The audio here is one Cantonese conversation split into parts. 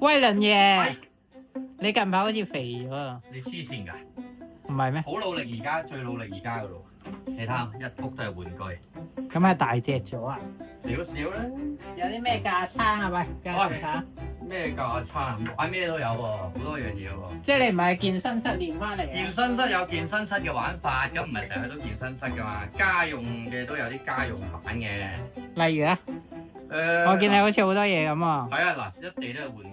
喂，倫爺，你近排好似肥咗，你黐線㗎？唔係咩？好努力而家，最努力而家㗎咯。你睇下，一屋都係玩具，咁係大隻咗啊！少少啦。有啲咩架撐啊？喂，架撐，咩架撐？玩咩都有喎，好多樣嘢喎。即係你唔係健身室練翻嚟健啊？身室有健身室嘅玩法，咁唔係成日去到健身室㗎嘛。家用嘅都有啲家用版嘅。例如咧，我見你好似好多嘢咁啊！係啊，嗱，一地都係玩具。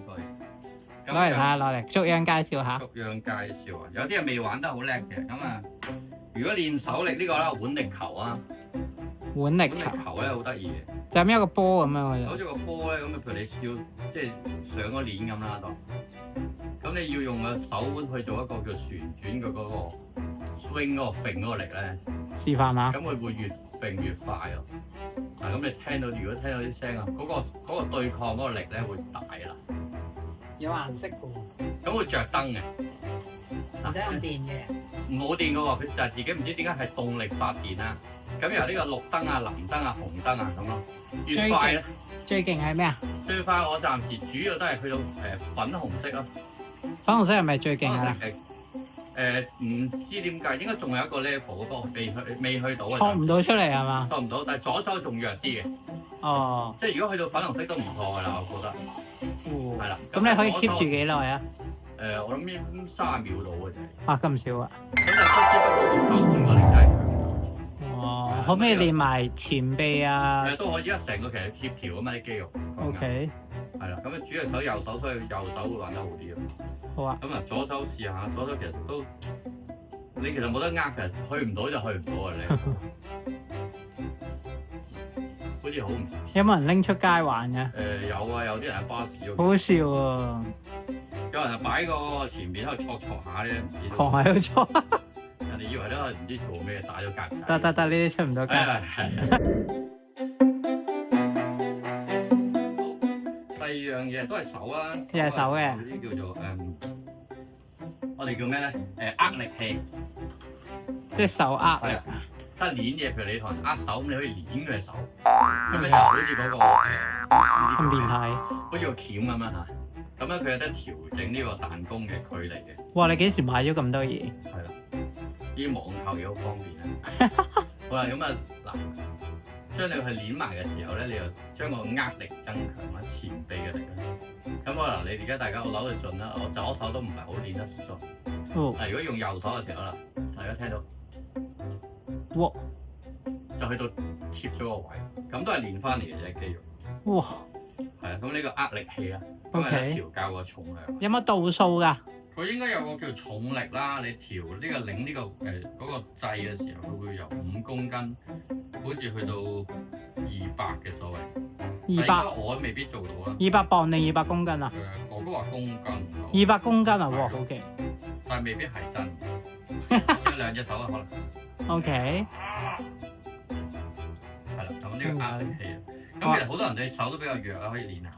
攞嚟睇下，攞嚟逐樣介紹下。逐樣介紹啊，有啲人未玩得好叻嘅，咁啊，如果練手力呢個啦，腕力球啊，腕力腕力球球咧好得意嘅，就咁一個波咁樣嘅啫。好似個波咧，咁譬如你要即係上個鏈咁啦，咁你要用個手腕去做一個叫旋轉嘅嗰個 swing 嗰個揈嗰個力咧，示範下。咁佢會越揈越快咯。嗱，咁你聽到如果聽到啲聲啊，嗰個對抗嗰個力咧會大啦。有顏色嘅喎，咁會着燈嘅。唔使用電嘅。冇電嘅喎，佢就係自己唔知點解係動力發電啦。咁由呢個綠燈啊、藍燈啊、紅燈啊咁咯，越快咧。最勁係咩啊？最快我暫時主要都係去到粉紅色咯。粉紅色係咪最勁啊？唔知點解，應該仲有一個 level，不過未去到啊。錯唔到出嚟係嘛？錯唔到，但係左手仲弱啲嘅。哦。即係如果去到粉紅色都唔錯㗎啦，我覺得。係啦。咁你可以 keep 住幾耐啊？我諗30秒到嘅啫。啊，咁少啊？咁就不知不覺手腕個力真係強咗。哦，可唔可以練埋前臂啊？都可以，而家成個其實協調啊嘛啲肌肉。OK。係啦，咁啊主要手右手，所以右手會玩得好啲咯。好啊。咁啊左手試下，左手其實都你其實冇得呃嘅，去唔到就去唔到啊你。好似好唔有冇人拎出街玩嘅？有啊，有啲人喺巴士嗰好好笑啊！有人係擺個前面喺度戳下咧，唔知狂喺度搓。人哋以為咧唔知做咩打咗格仔。得，呢啲出唔到街。係。第二樣嘢都係手啦，又係手嘅呢啲叫做我哋叫咩咧？握力器，即係手握係啊，得攣嘢，譬如你同人握手咁，你可以攣佢隻手，咁你就好似嗰個咁變態。好似個鉗咁樣嚇，咁樣佢有得調整呢個彈弓嘅距離嘅。哇！你幾時買咗咁多嘢？係啦，啲網購嘢好方便啊。好啦，咁啊嗱，將你去攣埋嘅時候咧，你就將個握力增強啦，前臂嘅力啦。咁可能你而家大家我扭到盡啦，我左手都唔係好練得盡。哦。但如果用右手嘅時候啦，大家聽到，哇！就去到貼咗個位，咁都係練翻嚟嘅啫肌肉。哇！係啊，咁呢個握力器啦，咁係 OK 調校個重量。有冇度數㗎？佢應該有個叫重力啦，你調呢個擰呢個嗰個掣嘅時候，佢會由5公斤，好似去到200嘅所謂。200。我未必做到啊。200磅定200公斤啊哥哥話公斤。 ？200公斤啊！哇，好勁。但係未必係真。有2隻手啊，可能。OK。係啦，咁呢個握力器啊，咁其實好多人對手都比較弱啊，可以練下。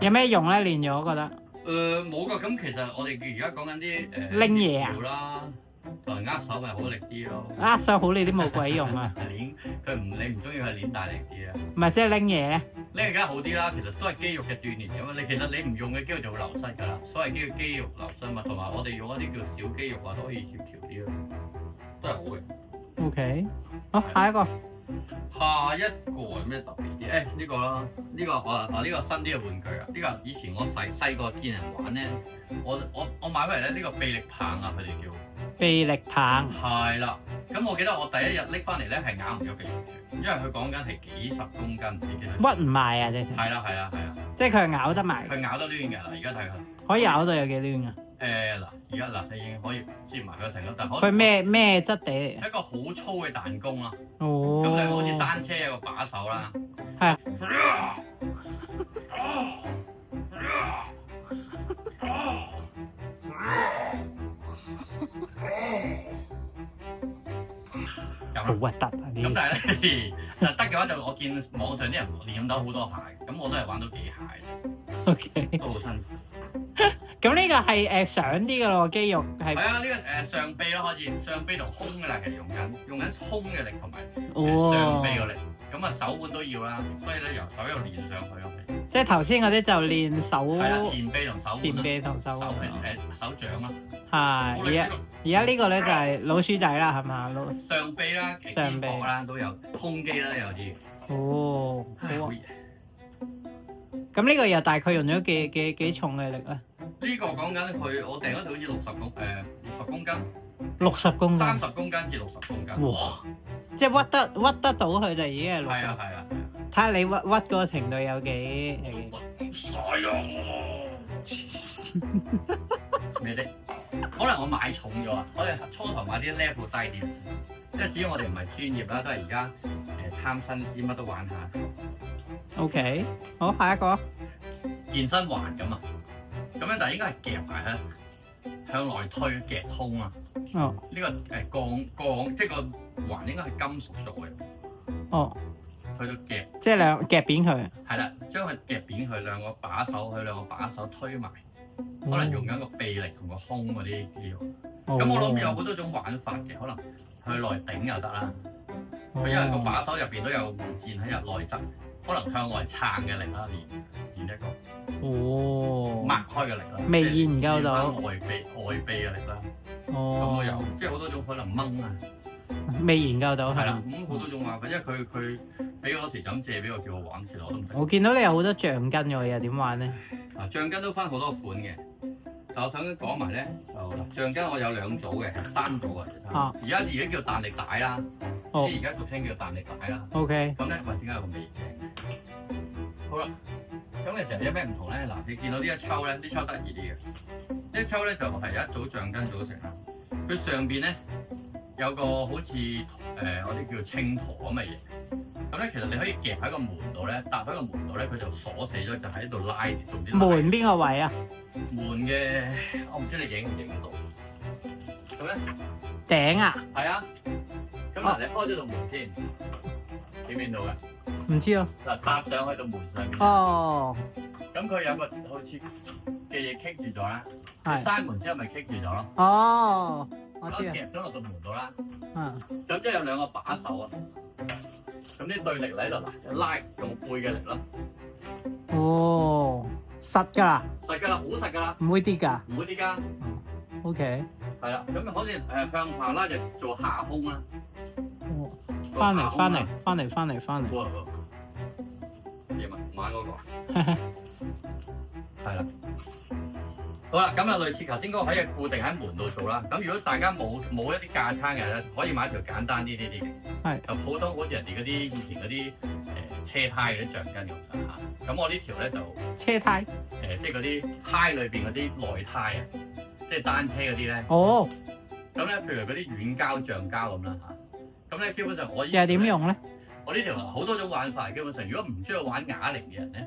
有咩用咧？練咗覺得？冇噶，咁其實我哋而家講緊啲拎嘢啊啦，同人握手咪好力啲咯。握手好你啲冇鬼用啊！練佢唔你唔中意佢練大力啲啊？唔係即係拎嘢咧？拎梗係好啲啦，其實都係肌肉嘅鍛鍊咁啊。其實你唔用嘅肌肉就會流失㗎啦。所謂肌肉流失嘛，同埋我哋用一啲叫小肌肉啊，都可以協調啲咯，都係好嘅。OK。好，下一個。下一個有咩特別啲？呢個啦，呢個呢個新啲嘅玩具啊，呢個以前我細個見人玩咧，我買翻嚟咧，呢個臂力棒啊，佢哋叫臂力棒。係啦，咁我記得我第一日拎翻嚟咧係咬唔咗幾肉住，因為佢講緊係幾十公斤，你記得？屈唔埋啊！你係啦，即係佢係咬得埋。佢咬得攣嘅嗱，而家睇佢可以咬到有幾攣啊？嗱，而家嗱，你已經可以接埋佢成個，但係佢咩質地嚟？係一個好粗嘅彈弓啦。哦。咁你好似單車有個把手啦。係啊。好核突啊！咁但係咧，得嘅話就我見網上啲人練到好多鞋，咁我都係玩到幾鞋。OK。都好辛苦。咁呢個係上啲嘅咯，肌肉係。係啊，呢個上臂咯，開始上臂同胸嘅啦，其實用緊胸嘅力同埋上臂嘅力，咁啊手腕都要啦，所以咧由手又練上去咯。即係頭先嗰啲就練手，係啦，前臂同手腕啦，前臂同手手腕。手掌啦。係而家呢個咧就係老鼠仔啦，係嘛？上臂啦、肩膊啦都有，胸肌啦有啲。哦，唉好熱。咁呢個又大概用咗幾重嘅力咧？呢個講緊佢，我訂嗰時好似60公斤。 60公斤。30公斤至60公斤。哇！即係屈得到佢就已經係60。係啊。睇下你屈嗰個程度有幾？晒啊！咩的？可能我買重咗啊！我哋初頭買啲 level 低啲，因為始終我哋唔係專業啦，都係而家貪新鮮，乜都玩下。OK， 好，下一個健身環咁啊，咁樣但係應該係夾埋咧，向內推夾胸啊。哦，呢個鋼，即係個環應該係金屬做嘅。哦，去到夾，即係夾扁佢。係啦，將佢夾扁佢兩個把手推埋，可能用緊個臂力同個胸嗰啲肌肉。咁我諗有好多種玩法嘅，可能去內頂又得啦。佢因為個把手入邊都有護墊喺入內側，可能向外撐嘅力啦，練一個。哦，擘開嘅力啦，未研究到外臂嘅力啦。哦，咁都有，即係好多種可能掹啊。未研究到係啦，咁好多種玩法，因為佢俾我嗰時就咁借俾我叫我玩，其實我都唔識。我見到你有好多橡筋嘅，又點玩咧？嗱，橡筋都分好多款嘅，但我想講埋咧，就橡筋我有2組嘅，係3組嘅。而家叫彈力帶啦，即係而家俗稱叫彈力帶啦。OK。咁咧，喂，點解有個微鏡？好啦，咁其實有咩唔同咧？嗱，你見到呢一抽咧，呢抽得意啲嘅，呢一抽咧就係有一組橡筋組成啦。佢上邊咧有個好似我啲叫青陀咁嘅嘢。咁咧，其實你可以夾喺個門度咧，搭喺個門度咧，佢就鎖死咗，就喺度拉做啲。門邊個位啊？門嘅，我唔知你影唔影到。咁咧頂啊？係啊。咁嗱，你開咗道門先，見唔見到嘅？唔知啊。嗱，搭上去到門上面。哦。咁佢有個好似嘅嘢棘住咗啦。係。閂門之後咪棘住咗咯。哦，我知啊。夾咗落到門度啦。嗯。咁即係有2個把手啊。咁啲對力喺度嗱，拉用背嘅力咯。哦，實㗎啦。實㗎啦，好實㗎啦。唔會跌㗎。唔會跌㗎。OK。係啦，咁好似向下拉就做下胸啦。哦。翻嚟。哇！點啊？玩嗰個。係啦。好啦，咁啊類似頭先嗰個可以固定喺門度做啦。咁如果大家冇一啲架撐嘅咧，可以買條簡單啲嘅。係。就普通好似人哋嗰啲以前嗰啲車胎嗰啲橡筋咁嚇。咁我呢條咧就車胎。即係嗰啲胎裏邊嗰啲內胎啊，即係單車嗰啲咧。哦。咁咧，譬如嗰啲軟膠、橡膠咁啦嚇。咁咧，基本上我又係點用咧？我呢條好多種玩法，基本上如果唔中意玩啞鈴嘅人咧，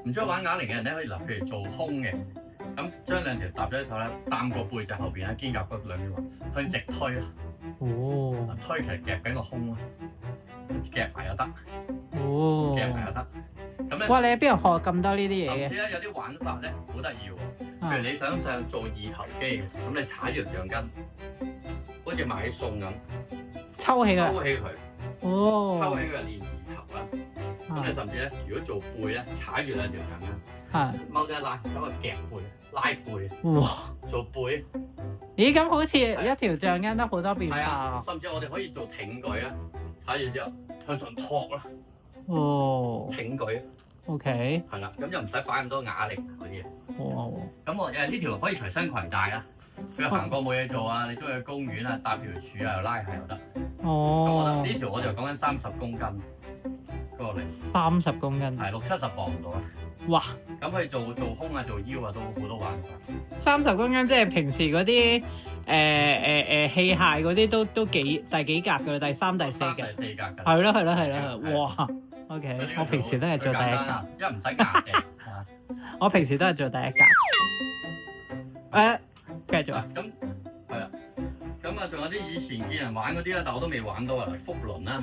唔中意玩啞鈴嘅人咧，可以嗱，譬如做胸嘅，咁將2條搭咗喺手咧，擔個背脊後邊咧，肩胛骨兩邊向直推啦。哦。推其實夾緊個胸啊，夾埋又得。哦。夾埋又得。咁咧。哇！你喺邊度學咁多呢啲嘢嘅？甚至咧有啲玩法咧好得意喎，譬如你想做2頭肌，咁你踩住條橡筋，好似買餸咁，抽起佢。抽起佢。哦。抽起佢練2頭啦。咁你甚至咧，如果做背咧，踩住2條橡筋，踎低拉，咁啊夾背，拉背。哇！做背。咦？咁好似一條橡筋都好多變化。係啊，甚至我哋可以做挺舉啦，踩住之後向上托啦。哦。挺舉。OK。係啦，咁就唔使擺咁多啞鈴嗰啲嘢。哇！咁我呢條可以隨身攜帶啦。佢行過冇嘢做啊，你中意去公園啊，搭條柱啊，又拉下又得。哦。咁我覺得呢條我就講緊30公斤嗰個力。30公斤。係60-70磅到啦。哇！咁佢做胸啊、做腰啊都好多玩法。30公斤即係平時嗰啲器械嗰啲都第幾格㗎啦？第3、第4格。第4格㗎。係咯。哇！OK， 我平時都係做第1格。因為唔使壓嘅。我平時都係做第1格。繼續啊。咁係啦。咁啊，仲有啲以前見人玩嗰啲啦，但我都未玩到啊，腹輪啦。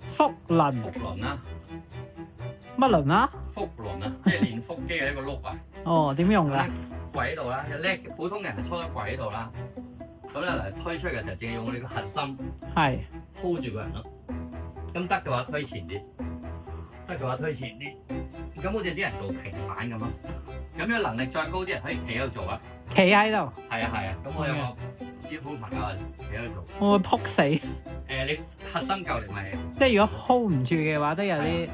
腹輪。乜輪啊？腹輪啊，即係練腹肌嘅一個碌啊。哦，點用㗎？跪喺度啦，叻普通人係初一跪喺度啦。咁咧嚟推出嘅時候，淨係用我哋個核心係 hold 住個人咯。咁得嘅話推前啲，得嘅話推前啲，咁好似啲人做平板咁咯。咁有能力再高啲人可以企喺度做啊。企喺度，係啊係啊，咁我有個醫護朋友係企喺度做。我會撲死。你核心夠力咪？即係如果 hold 唔住嘅話，都有啲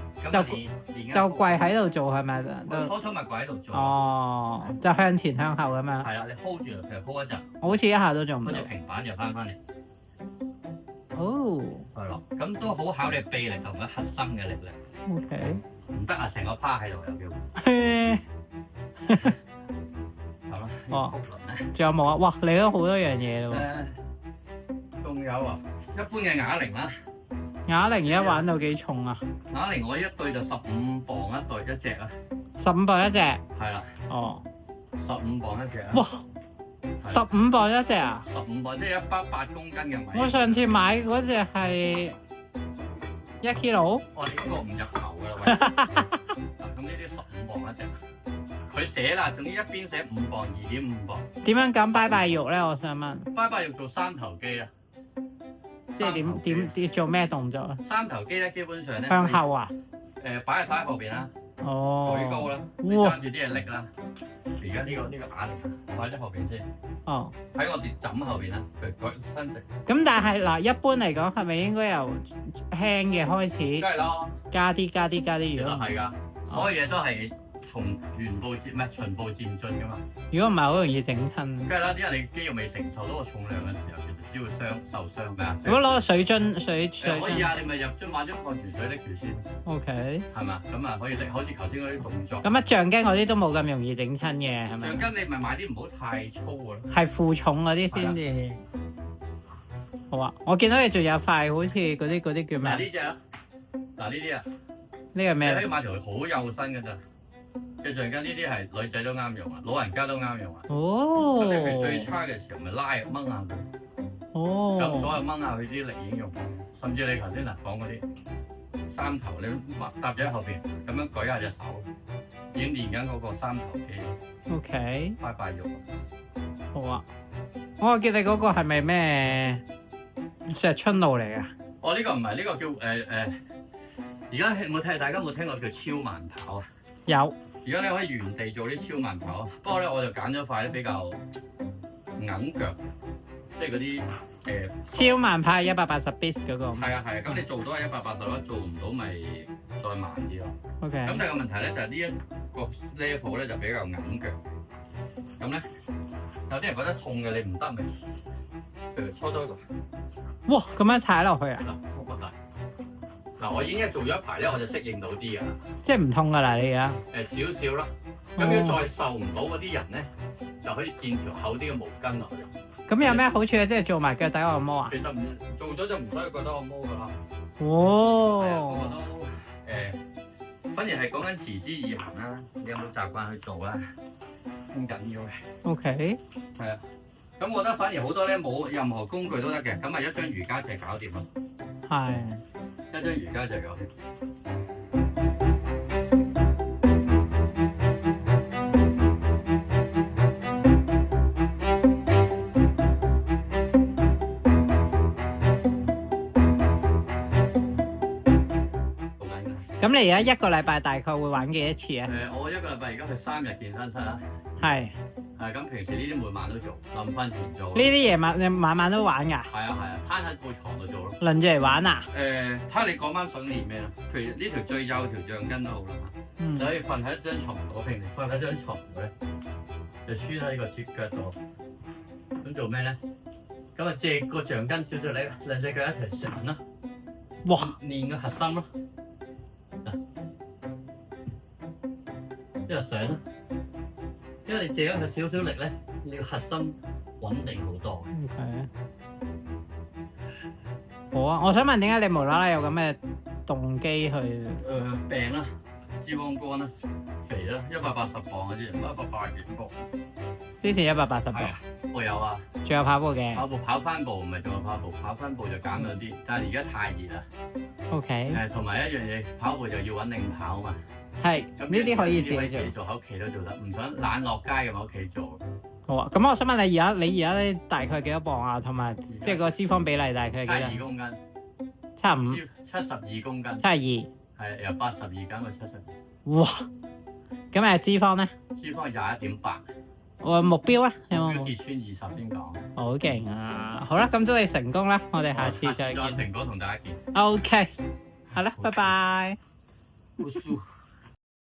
就跪喺度做係咪？我初初咪跪喺度做。哦，就向前向後咁樣。係啊，你 hold 住，譬如 hold 一陣，我好似一下都做唔到跟住。平板就翻嚟。哦係咯，咁都好考你臂力同埋核心嘅力量。 ，OK。唔得啊，成個趴喺度有機會。係咯。哦腹輪咧。仲有冇啊？哇，你都好多樣嘢咯仲有啊，一般嘅啞鈴啦。喎。啞鈴而家玩到幾重啊啞鈴我一對就15磅一隻啊。 ？15磅一隻。係啦，哦。 15磅一隻啊。哇！15磅一隻啊？ 15磅即係100 8公斤嘅米。我上次買嗰隻係1 kilo。我哋嗰個唔入頭㗎啦，喂。咁呢啲15磅一隻。佢寫啦，總之一邊寫5磅、2.5磅。點樣減拜拜肉咧？我想問。拜拜要做三頭肌啊。即係點做咩動作啊？三頭肌咧，基本上咧向後啊？擺喺晒喺後邊啦，哦。舉高啦，你哇揸住啲嘢拎啦。而家呢個啞鈴擺喺後邊先，哦。喺我哋枕後邊啦，佢舉伸直。咁但係嗱，一般嚟講係咪應該由輕嘅開始，梗係咯，加啲？其如果實係㗎，所有嘢都係從循步漸進㗎嘛。如果唔係好容易整親。梗係啦，因為你肌肉未承受到個重量嘅時候，其實只會受傷咩啊？如果攞個水樽可以啊，你咪入樽買樽礦泉水拎住先， ，OK。係嘛？咁啊可以拎，好似頭先嗰啲動作。咁啊，橡筋嗰啲都冇咁容易整親嘅，係咪？橡筋你咪買啲唔好太粗嘅咯。係負重嗰啲先至。好啊，我見到你仲有塊好似嗰啲叫咩？嗱呢只啊，嗱呢啲啊，呢個咩？你可以買條好幼身嘅咋。嘅橡筋呢啲係女仔都啱用啊，老人家都啱用啊。哦。咁你譬如最差嘅時候，咪拉掹下佢，哦。就所有掹下佢啲力已經用，甚至你頭先嗱講嗰啲三頭，你搭咗喺後邊咁樣舉下隻手，已經練緊嗰個三頭肌。OK。拜拜肉。好啊。我記得嗰個係咪咩石春路嚟㗎？哦，呢個唔係，呢個叫而家大家有冇聽過叫超慢跑啊？有。而家你可以原地做啲超慢跑，不過咧我就揀咗塊啲比較硬腳，即係嗰啲超慢跑係180 bis 嗰個。係啊，咁你做到係180啦，做唔到咪再慢啲咯。OK。咁但係個問題咧就係呢一個 level 咧就比較硬腳，咁咧有啲人覺得痛嘅，你唔得咪，譬如搓多一個。哇！咁樣踩落去啊？嗱，我覺得。嗱，我已經做咗一排咧，我就適應到啲㗎啦。即係唔痛㗎啦，你而家？少少啦。咁如果再受唔到嗰啲人咧，就可以墊條厚啲嘅毛巾落去。咁有咩好處啊？即係做埋腳底按摩啊？其實唔做咗就唔使覺得按摩㗎啦。哦。係啊，不過都反而係講緊持之以恆啦。你有冇習慣去做啦？咁緊要嘅。OK。係啊。咁我覺得反而好多咧冇任何工具都得嘅，咁咪一張瑜伽席搞掂咯。係。一張瑜伽席搞掂。咁你而家一個禮拜大概會玩幾多次啊？我一個禮拜而家去3日健身室啦。係。咁平時呢啲每晚都做，臨瞓前做。呢啲夜晚你晚晚都玩㗎？係啊，攤喺部床度做咯。輪住嚟玩啊？睇下你嗰晚想練咩啦。譬如呢條最幼條橡筋都好啦，就可以瞓喺張床度。我平時瞓喺張床度咧，就穿喺個隻腳度。咁做咩咧？咁啊借個橡筋少少力，兩隻腳一齊上啦。哇！練個核心咯。一路上啦。因為你借咗佢少少力咧，你個核心穩定好多。OK。好啊，我想問點解你無啦啦有咁嘅動機去？病啦，脂肪肝啦，肥啦，180磅嘅啫，180幾磅。之前180磅。我有啊。仲有跑步嘅。跑翻步唔係仲有跑步，跑翻步就減咗啲，但係而家太熱啦。OK。同埋一樣嘢，跑步就要穩定跑嘛。係，呢啲可以自己做，喺屋企都做得，唔想懶落街嘅喺屋企做。好啊，咁我想問你而家咧大概幾多磅啊？同埋即係個脂肪比例大概幾多？72公斤。 75。72公斤。72。係由82減到72。哇！咁脂肪咧？脂肪21.8。我目標啊，有冇？目標跌穿20先講。好勁啊！好啦，咁祝你成功啦，我哋下次再見。下次再成功同大家見。OK，好啦，拜拜。好舒服。